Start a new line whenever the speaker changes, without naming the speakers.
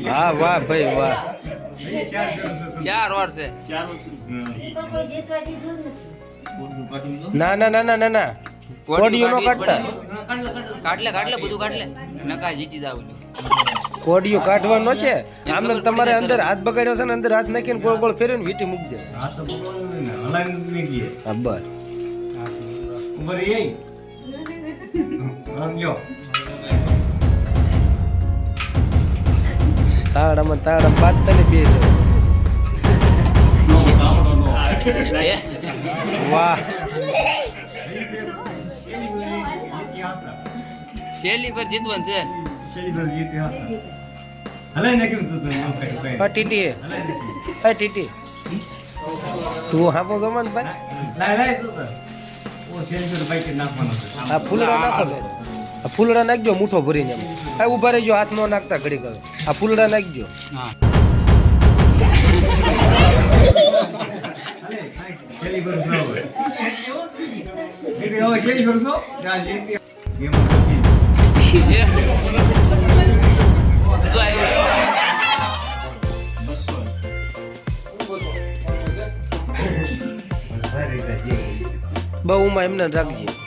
હા વાહ ભાઈ વાહ
4 વાર છે.
ના ના ના ના ના ના કોડિયું નો કાઢતા
કાઢલે બધું કાઢલે નકા જીતી જાવ.
કોડિયું કાઢવાનો છે આમ તમારે અંદર હાથ બગાડ્યો છે ને અંદર હાથ નાખીને ગોળ ગોળ ફેરવીને વીટી મૂકી દે. હા બસ તાળામાં બાંધતા ને બે વાહ
શેલી પર જીતવાનું છે.
ટીટી ટીટી તું હાપો જમન ભાઈ આ ફૂલડા નાખો આ ફૂલડા નાખજો મૂઠો ભરીને આ ઉભા રહેજો હાથ નો નાખતા ઘડી કરો આ ફૂલડા નાખજો.
હા
બહુ માં એમને રાખજે.